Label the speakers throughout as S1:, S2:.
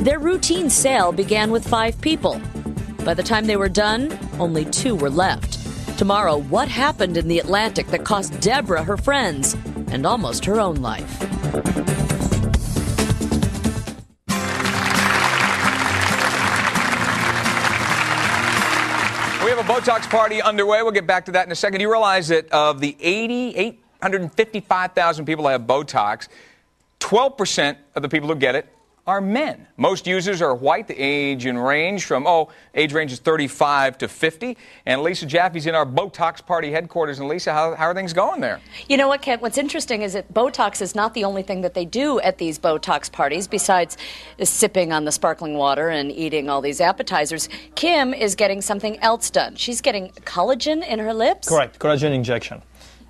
S1: Their routine sale began with 5 people. By the time they were done, only 2 were left. Tomorrow, what happened in the Atlantic that cost Deborah her friends and almost her own life?
S2: We have a Botox party underway. We'll get back to that in a second. You realize that of the 855,000 people that have Botox, 12% of the people who get it are men. Most users are white. The age range is 35 to 50. And Lisa Jaffe's in our Botox party headquarters. And Lisa, how are things going there?
S3: You know what, Kent? What's interesting is that Botox is not the only thing that they do at these Botox parties, besides sipping on the sparkling water and eating all these appetizers. Kim is getting something else done. She's getting collagen in her lips?
S4: Correct, collagen injection.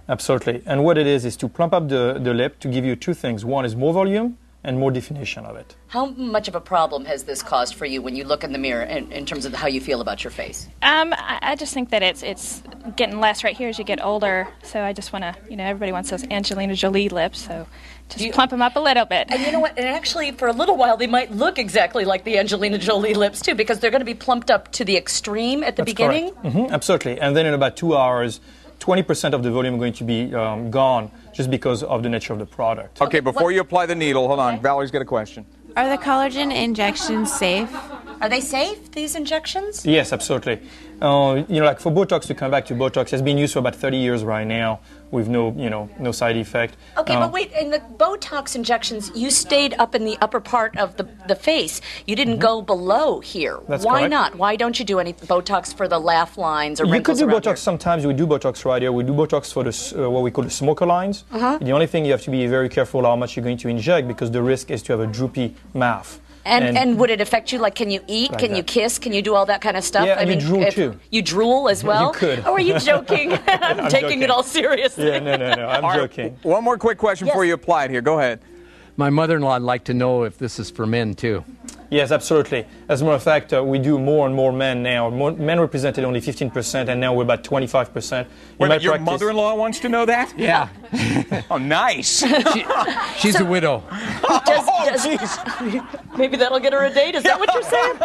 S4: Absolutely. And what it is to plump up the lip to give you 2 things. One is more volume and more definition of it.
S3: How much of a problem has this caused for you when you look in the mirror in terms of how you feel about your face?
S5: I just think that it's getting less right here as you get older. So I just want to, everybody wants those Angelina Jolie lips, so just plump them up a little bit.
S3: And you know what? And actually, for a little while, they might look exactly like the Angelina Jolie lips, too, because they're going to be plumped up to the extreme at the beginning.
S4: Absolutely. And then in about 2 hours, 20% of the volume is going to be gone just because of the nature of the product.
S2: Okay, before you apply the needle, hold on. Valerie's got a question.
S6: Are the collagen injections safe?
S3: Are they safe, these injections?
S4: Yes, absolutely. Like for Botox, to come back to Botox, has been used for about 30 years right now with no side effect.
S3: Okay, but wait, in the Botox injections, you stayed up in the upper part of the face. You didn't go below here.
S4: That's
S3: Why
S4: correct.
S3: not? Why don't you do any Botox for the laugh lines or
S4: You could
S3: wrinkles
S4: do
S3: around
S4: Botox
S3: here?
S4: sometimes. We do Botox right here. We do Botox for what we call the smoker lines. The only thing you have to be very careful how much you're going to inject because the risk is to have a droopy mouth.
S3: And would it affect you? Like, can you eat?
S4: Like
S3: can you
S4: that.
S3: kiss? Can you do all that kind of stuff?
S4: Yeah, and you drool too.
S3: You drool as well?
S4: You could.
S3: Or are you joking? I'm taking
S4: joking.
S3: it all seriously.
S4: Yeah, no. I'm joking.
S2: One more quick question before you apply it here. Go ahead.
S7: My mother-in-law would like to know if this is for men, too.
S4: Yes, absolutely. As a matter of fact, we do more and more men now. Men represented only 15%, and now we're about 25%.
S2: Your mother-in-law wants to know that?
S7: Yeah.
S2: Oh, nice.
S7: She's a widow.
S3: Maybe that'll get her a date. Is that what you're saying?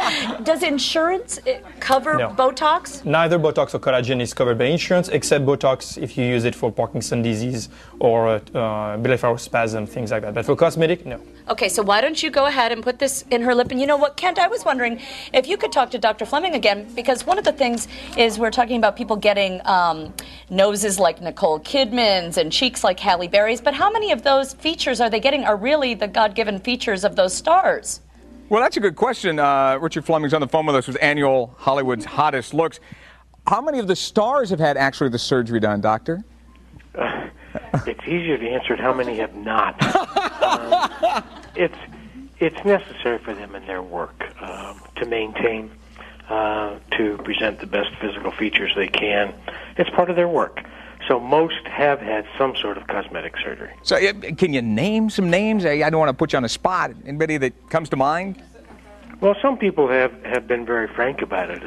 S3: Does insurance cover
S4: No.
S3: Botox?
S4: Neither Botox or collagen is covered by insurance, except Botox if you use it for Parkinson's disease or blepharospasm, things like that. But for cosmetic, no.
S3: Okay, so why don't you go ahead and put this in her lip? And you know what, Kent, I was wondering if you could talk to Dr. Fleming again, because one of the things is we're talking about people getting noses like Nicole Kidman's and cheeks like Halle Berry's, but how many of those features are they getting are really the God-given features of those stars?
S2: Well, that's a good question. Richard Fleming's on the phone with us with Annual Hollywood's Hottest Looks. How many of the stars have had actually the surgery done, Doctor?
S8: It's easier to answer how many have not. It's necessary for them in their work to maintain, to present the best physical features they can. It's part of their work. So most have had some sort of cosmetic surgery.
S2: So can you name some names? I don't want to put you on the spot. Anybody that comes to mind?
S8: Well, some people have been very frank about it.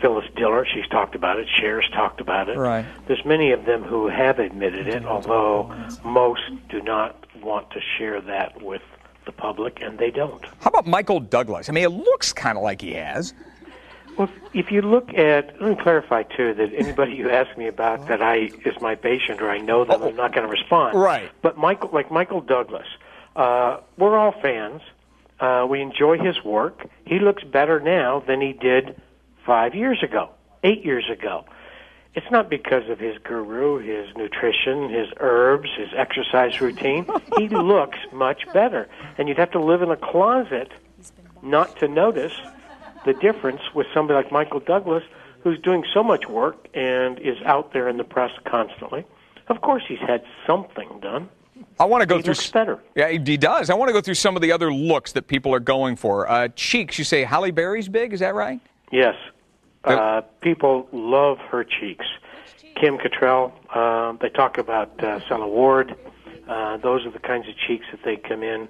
S8: Phyllis Diller, she's talked about it. Cher's talked about it.
S2: Right.
S8: There's many of them who have admitted it, although most do not want to share that with the public, and they don't.
S2: How about Michael Douglas? I mean, it looks kind of like he has.
S8: Well, if you look at, let me clarify, too, that anybody you ask me about that is my patient or I know them, I'm not going to respond.
S2: Right.
S8: But Michael Douglas, we're all fans. We enjoy his work. He looks better now than he did 5 years ago, 8 years ago. It's not because of his guru, his nutrition, his herbs, his exercise routine. He looks much better. And you'd have to live in a closet not to notice the difference with somebody like Michael Douglas, who's doing so much work and is out there in the press constantly. Of course he's had something done.
S2: I want to go
S8: He
S2: through.
S8: looks better.
S2: Yeah, he does. I want to go through some of the other looks that people are going for. Cheeks, you say Halle Berry's big, is that right?
S8: Yes. People love her cheeks. Kim Cattrall, they talk about Stella Ward. Those are the kinds of cheeks that they come in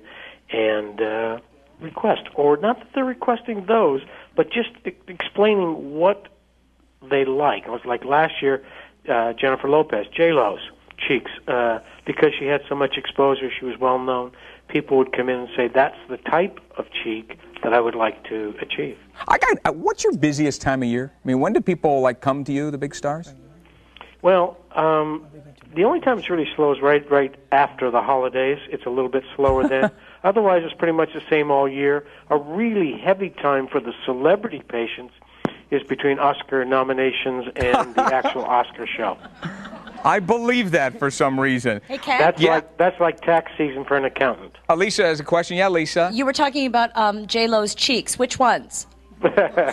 S8: and request. Or not that they're requesting those, but just explaining what they like. It was like last year, Jennifer Lopez, J-Lo's cheeks because she had so much exposure, she was well known, people would come in and say, that's the type of cheek that I would like to achieve.
S2: What's your busiest time of year? I mean, when do people like come to you, the big stars?
S8: Well, the only time it's really slow is right after the holidays. It's a little bit slower then. Otherwise, it's pretty much the same all year. A really heavy time for the celebrity patients is between Oscar nominations and the actual Oscar show.
S2: I believe that for some reason.
S3: Hey, Ken?
S8: That's like tax season for an accountant.
S2: Lisa has a question. Yeah, Lisa?
S3: You were talking about J-Lo's cheeks. Which ones? You know what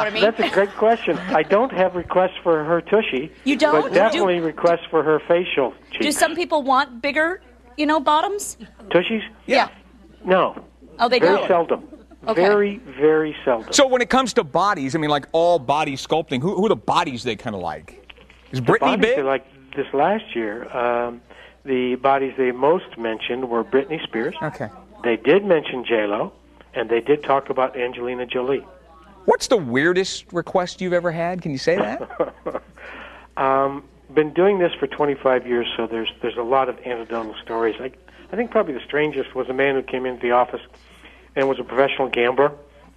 S3: I mean?
S8: That's a great question. I don't have requests for her tushy.
S3: You don't?
S8: But definitely requests for her facial cheeks.
S3: Do some people want bigger, bottoms?
S8: Tushies?
S3: Yeah.
S8: No.
S3: Oh, they
S8: Very
S3: don't?
S8: seldom.
S3: Okay.
S8: Very, very seldom.
S2: So when it comes to bodies, I mean, like all body sculpting, who are the bodies they kind of like? Is Britney big?
S8: Like this last year, the bodies they most mentioned were Britney Spears.
S2: Okay.
S8: They did mention J-Lo, and they did talk about Angelina Jolie.
S2: What's the weirdest request you've ever had? Can you say that?
S8: Been doing this for 25 years, so there's a lot of anecdotal stories. I think probably the strangest was a man who came into the office and was a professional gambler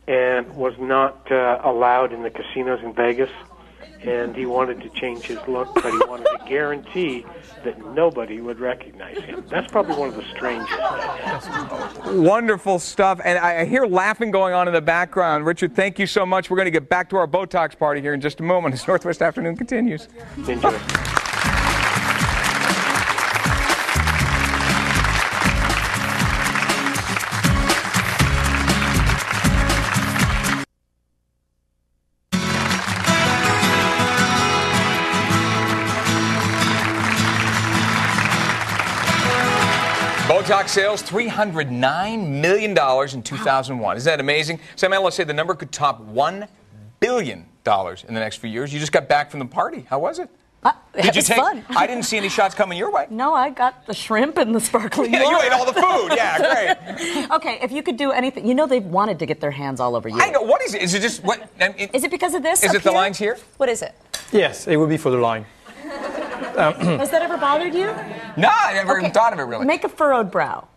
S8: and was not allowed in the casinos in Vegas. And he wanted to change his look, but he wanted to guarantee that nobody would recognize him. That's probably one of the strangest.
S2: Wonderful stuff. And I hear laughing going on in the background. Richard, thank you so much. We're going to get back to our Botox party here in just a moment as Northwest Afternoon continues.
S8: Enjoy.
S2: Botox sales, $309 million in 2001. Isn't that amazing? Some analysts say the number could top $1 billion in the next few years. You just got back from the party. How was it?
S3: It was fun.
S2: I didn't see any shots coming your way.
S3: No, I got the shrimp and the sparkling water.
S2: You ate all the food. Yeah, great.
S3: Okay, if you could do anything. They've wanted to get their hands all over you.
S2: I know. What is it? Is it just what?
S3: Is it because of this?
S2: Is
S3: up
S2: it the
S3: here?
S2: lines here?
S3: What is it?
S4: Yes, it would be for the line.
S3: Has that ever bothered you?
S2: No, I never even thought of it really.
S3: Make a furrowed brow.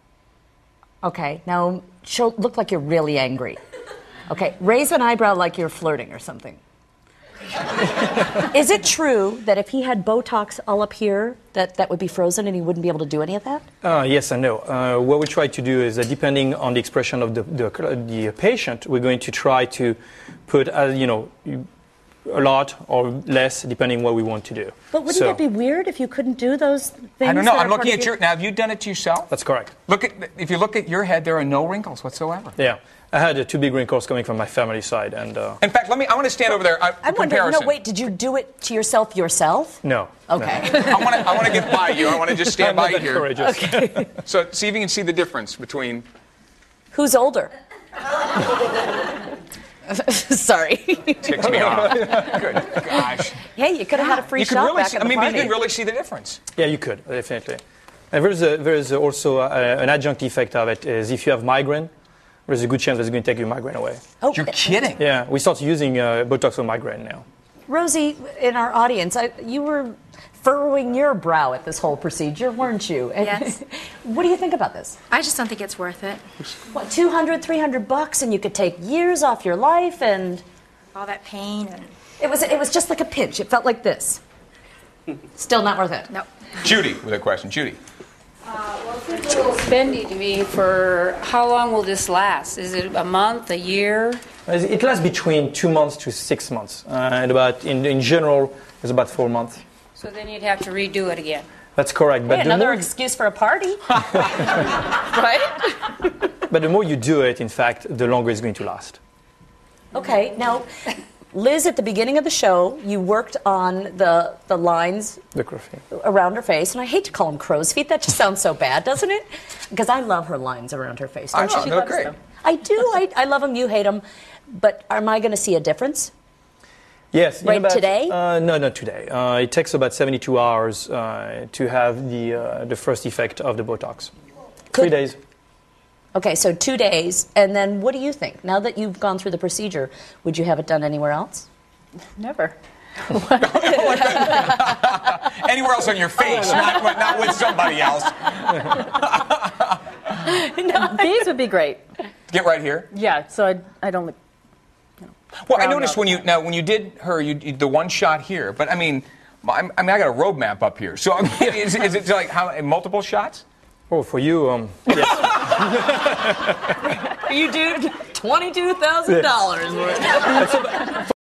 S3: Okay, now look like you're really angry. Okay, raise an eyebrow like you're flirting or something. Is it true that if he had Botox all up here, that would be frozen and he wouldn't be able to do any of that?
S4: Yes and no. What we try to do is that depending on the expression of the patient, we're going to try to put, a lot or less, depending what we want to do.
S3: But wouldn't that be weird if you couldn't do those things?
S2: I don't know. I'm looking at your... Now, have you done it to yourself?
S4: That's correct.
S2: If you look at your head, there are no wrinkles whatsoever.
S4: Yeah. I had 2 big wrinkles coming from my family side. And
S2: in fact, I want to stand over there.
S3: I'm wondering, wait, did you do it to yourself?
S4: No.
S3: Okay.
S2: No. I want to get by you. I want to just stand by you here.
S4: Courageous.
S3: Okay.
S2: So, see if you can see the difference between...
S3: Who's older? Sorry.
S2: Ticks me off. Good gosh.
S3: Hey, you could have had a free shot back at the party.
S2: You can really see the difference.
S4: Yeah, you could, definitely. And there's also an adjunct effect of it, is if you have migraine, there's a good chance it's going to take your migraine away.
S3: Oh,
S2: you're kidding?
S4: Yeah, we start using Botox for migraine now.
S3: Rosie, in our audience, you were furrowing your brow at this whole procedure, weren't you?
S9: Yes.
S3: What do you think about this?
S9: I just don't think it's worth it.
S3: What, $200, $300, and you could take years off your life, and
S9: all that pain and
S3: it was just like a pinch. It felt like this. Still not worth it.
S9: No.
S2: Judy with a question. Judy.
S10: Well, it seems a little spendy to me. For how long will this last? Is it a month, a year?
S4: It lasts between 2 months to 6 months, and in general, it's about 4 months.
S10: So then you'd have to redo it again.
S4: That's correct.
S3: But another excuse for a party, right?
S4: But the more you do it, in fact, the longer it's going to last.
S3: Okay, now, Liz, at the beginning of the show, you worked on the lines around her face, and I hate to call them crow's feet. That just sounds so bad, doesn't it? Because I love her lines around her face. Don't you?
S2: They're great.
S3: I do. I love them. You hate them. But am I going to see a difference?
S4: Yes.
S3: Right today?
S4: No, not today. It takes about 72 hours to have the first effect of the Botox. 3 days.
S3: Okay, so 2 days. And then what do you think? Now that you've gone through the procedure, would you have it done anywhere else?
S10: Never.
S2: Anywhere else on your face, not with somebody else.
S11: These would be great.
S2: Get right here.
S11: Yeah, so I don't.
S2: Well, I noticed when you did her, the one shot here. But I mean, I got a roadmap up here. So I mean, is it like how multiple shots?
S4: Oh, for you, yes.
S3: You do $22,000 worth.